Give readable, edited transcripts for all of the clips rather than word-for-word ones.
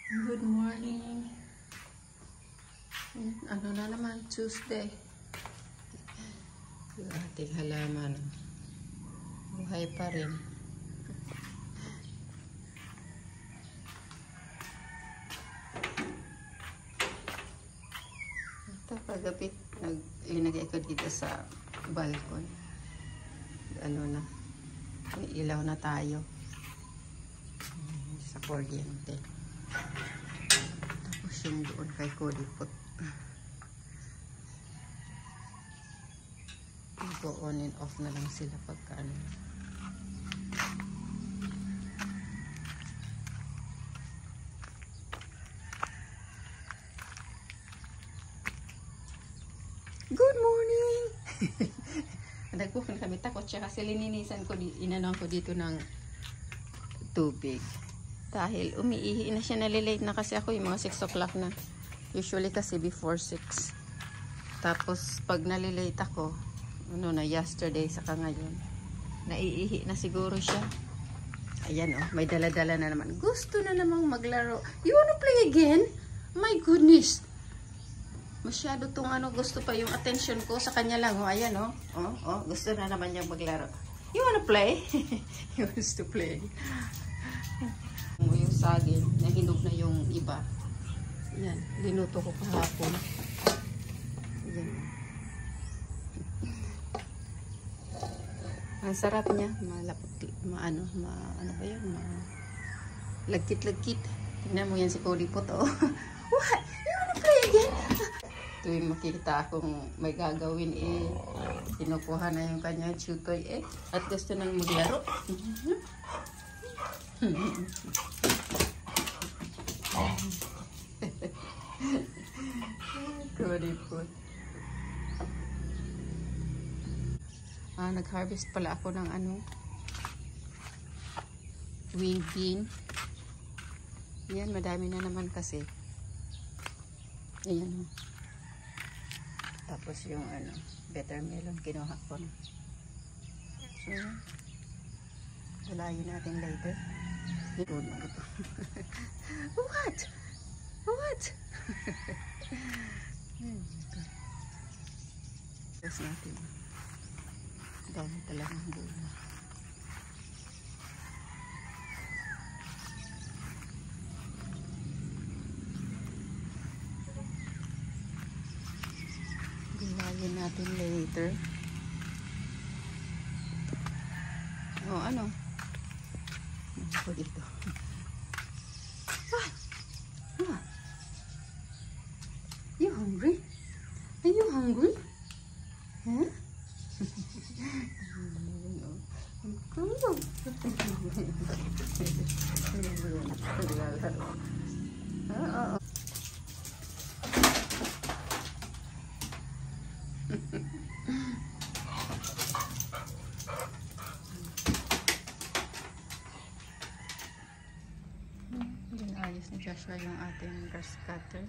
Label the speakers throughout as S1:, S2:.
S1: Good morning. Ano na naman, Tuesday. Yung ating halaman. Buhay pa rin. Ito, paggabi, linagay ko dito sa balcony. Ano na, may ilaw na tayo. Sa kuryente. Tapos yung doon kay Kodipot. Go on and off na lang sila pagka ano. Good morning! Nagpupunta kami takot siya kasi lininisan ko, inanon ko dito ng tubig. Dahil umiihi na siya, nalilate na kasi ako yung mga 6 o'clock na. Usually kasi before 6. Tapos pag nalilate ako, ano na, yesterday saka ngayon, naiihi na siguro siya. Ayan oh, may dala-dala na naman. Gusto na namang maglaro. You wanna play again? My goodness! Masyado tong ano, gusto pa yung attention ko sa kanya lang. Oh, ayan oh. Oh, gusto na naman niyang maglaro. You wanna play? He wants to play. Yung saging, nahinog na yung iba. Yan, linuto ko kahapon. Yan. Ang sarap niya, malapot, ano ba yun? Lagkit-lagkit. Tingnan mo yan si Kodipot, oh. What? You wanna play again? Tuwing makikita akong may gagawin, kinukuha na yung kanya chutoy, at gusto nang maglaro. Kodipot. Nag-harvest pala ako ng ano, wing bean. Yan, madami na naman kasi. Ayan. Tapos yung ano, watermelon, kinuha ko na. So, dalayin natin later. What? What? Tapos natin. Dami talagang bunga. Gulayin natin later. Oh, ano? Ano ko dito? What? What? You hungry? Are you hungry? Huh? Ayos ni Joshua yung ating grass cutter.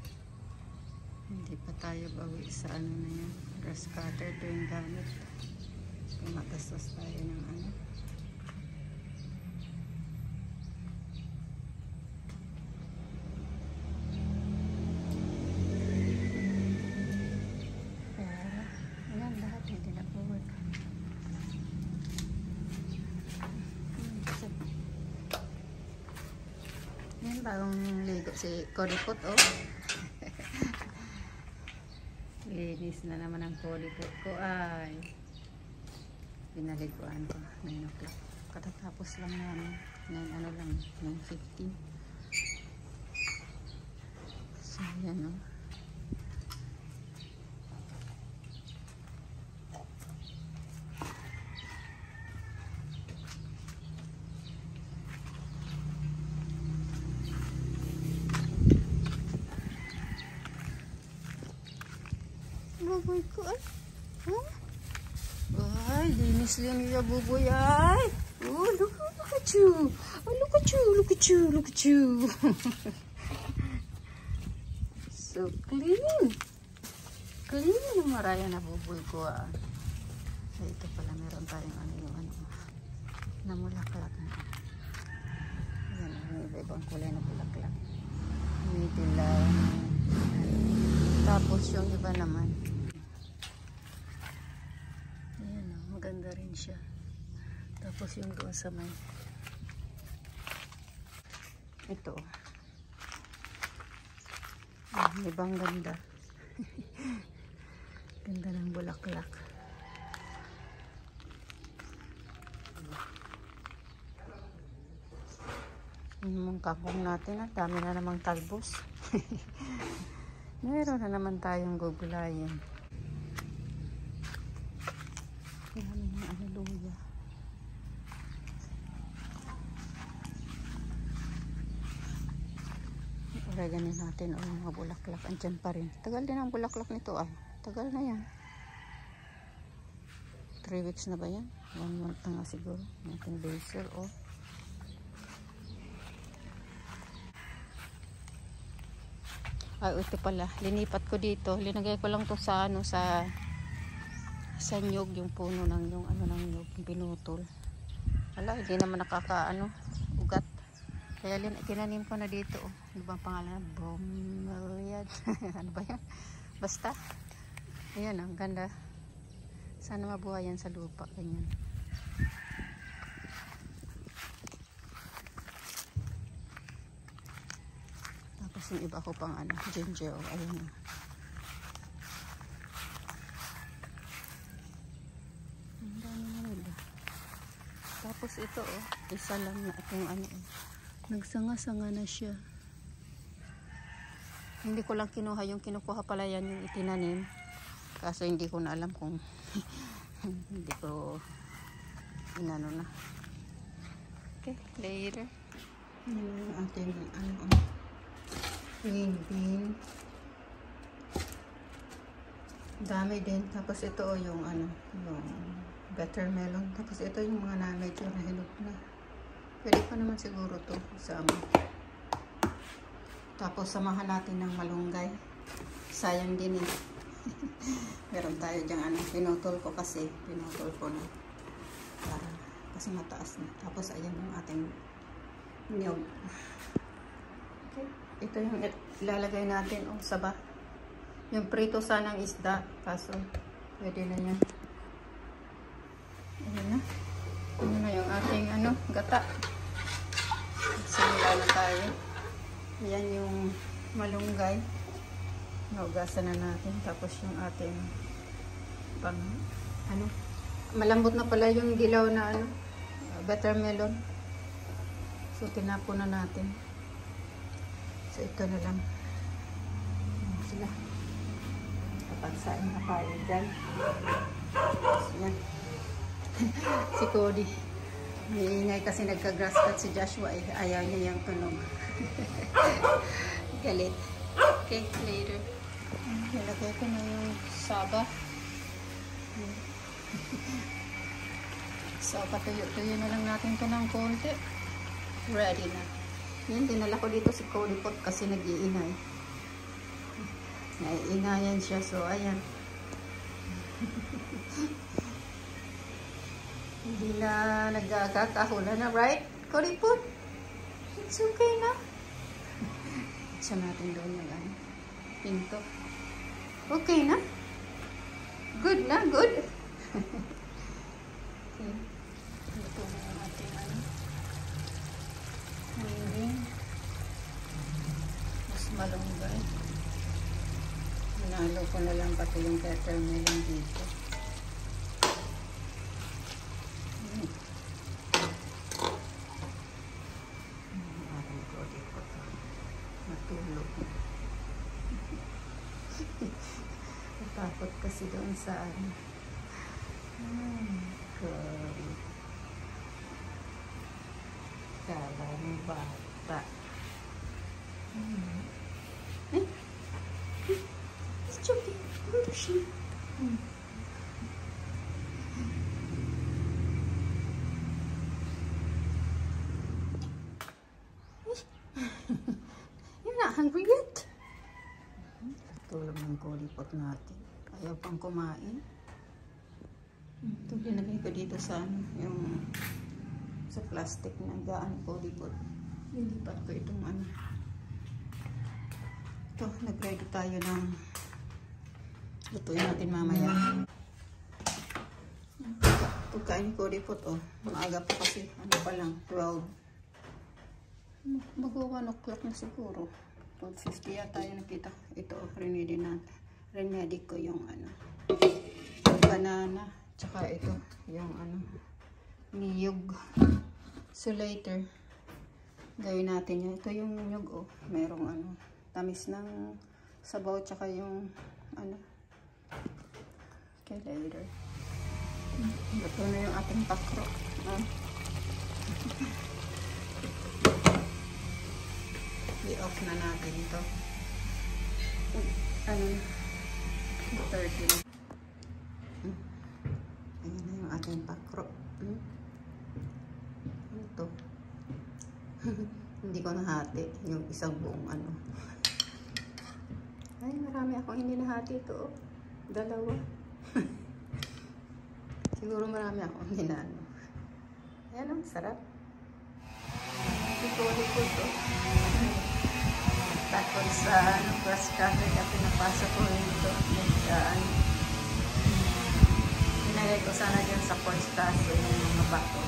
S1: Hindi pa tayo bawi sa ano na yan, grass cutter. Ito yung gamit. Magastos tayo ng ano. Pero yan lahat hindi na po work. Yan, bagong ligo si Kodipot, oh. Linis na naman ang Kodipot ko, ay. Pinaliguan ko 9 o'clock. Katatapos lang namin. 9:15. So, yan, oh. Buboy ko, ay. Huh? Ay, linis-linis na buboy, ay. Oh, look at you. Oh, look at you, look at you, look at you. So clean. Clean yung maraya na buboy ko, ah. Ay, ito pala, meron tayong ano yung ano. Namulaklak na. Yan, may iba-ibang kulay na bulaklak. Tapos yung iba naman. Ayan, maganda rin siya. Tapos yung doon sa may ito. Ibang ganda. Ganda ng bulaklak. Yung kangkong natin, dami na namang talbos. Meron na naman tayong gugulayin. Dami ng aleluya. Oraganin natin o yung mga bulaklak. Andyan pa rin. Tagal din ang bulaklak nito ah. Tagal na yan. 3 weeks na ba yan? 1 month na nga siguro. Natin basil o. Ay, ito pala. Linipat ko dito. Linagay ko lang to sa ano, sa nyug, yung puno ng yung ano ng nyug, yung pinutol. Wala, hindi naman nakakaano, ugat. Kaya tinanim ko na dito. Oh. Ano bang pangalan? Bromeliad. Ano ba yan? Basta. Ayan, ang ganda. Sana mabuhay yan sa lupa. Ganyan. Tapos yung iba ko pang ano, ginger. Oh, ayun. Ang dami na nila. Tapos ito oh, isa lang na itong ano oh. Nagsanga-sanga na siya. Hindi ko lang kinuha yung kinukuha pala yan yung itinanim. Kaso hindi ko na alam kung hindi ko inano na. Okay, later. Yung ating ano green bean. Dami din. Tapos ito yung ano, yung buttermelon. Tapos ito yung mga na medyo nahilog na. Pwede pa naman siguro to isama. Tapos samahan natin ng malunggay. Sayang din eh. Meron tayo dyang ano, pinutol ko kasi. Pinutol ko na. Para, kasi mataas na. Tapos ayan yung ating niyog. Okay. Ito yung ilalagay natin. Oh, saba. Yung prito sanang isda. Kaso, pwede na yan. Ayan na. Ano na yung ating ano, gata. Simula na tayo. Yan yung malunggay. Naugasan na natin. Tapos yung ating pang ano. Malambot na pala yung dilaw na ano, buttermelon. So tinapon na natin. So ito na lang. Sila. Kapagsain na tayo dyan. So yan. Si Cody. Iingay kasi nagka-grass cut si Joshua eh. Ayaw niya yung tunog. Galit. Okay, later. Nilagay ko na yung saba. So, patuyo-tuyo na lang natin ito ng konti. Ready na. Yan, dinala ko dito si Cody Pot kasi nag-iingay. Naiingayan siya. So, ayan. Hindi na nagkakahula na, right? Cody Pot? It's okay na. Sa natin doon yung ano, pinto. Okay na? Good na? Good? Okay. Ito na yung ating ano. Mayroon. Mas malunggay. Hinalo ko na lang pati yung peppermelon dito. Natulog. Natakot kasi doon sa ano. Curry. Kala ng bata. It's joking. Where is she? You're not hungry yet? Tulog ng Cody Pot natin. Ayaw pang kumain. Ito ginagay ko dito sa ano, yung sa plastic na gaan Cody Pot. Lilipat ko itong ano. Ito, nag-ready tayo ng Lutuin natin mamaya. Pagkain ko di po to. Maaga pa kasi. Ano pa lang? 12. Mag-1 o'clock na siguro. 12:50 yata yung nakita ko. Ito, remedy ko yung ano. Banana. Tsaka ito, yung ano. Niyog. So later, gawin natin yan. Ito yung niyog, oh. Merong ano. Tamis ng sabaw. Tsaka yung ano. Okay, later. Ito na yung ating pakro. I-off na natin ito. Ano? 30. Ayan na yung ating pakro. Ano ito? Hindi ko nahati yung isang buong ano. Ay, marami akong hindi nahati ito. Oh. 2. Siguro marami akong hindi na ano. Ayan ang sarap. Ito ko ito. Tapos sa grass cutter na pinapasok ko ito. Pinagay ko sana dyan sa porch taso yung mga bato.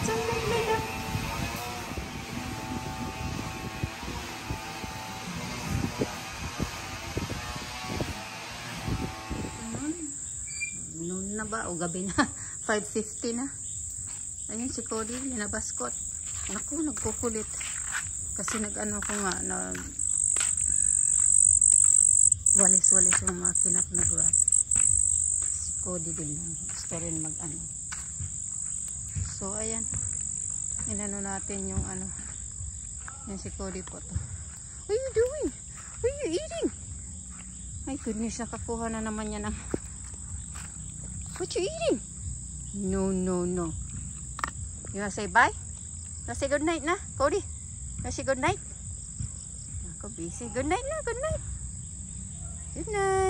S1: Something like that. Noon na ba? O gabi na. 5:50 na. Ayun si Cody, linabas ko. Naku, nagkukulit. Kasi nag-ano ko nga, walis-walis yung mga kinap na grass. Si Cody din lang. Gusto rin mag-ano. So, ayan. Inano natin yung ano. Yan si Cody po to. What are you doing? What are you eating? My goodness, nakakuha na naman yan ng... What you eating? No, no, no. You wanna say bye? You wanna say good night na, Cody? You wanna say good night? Ako busy. Good night na, good night. Good night.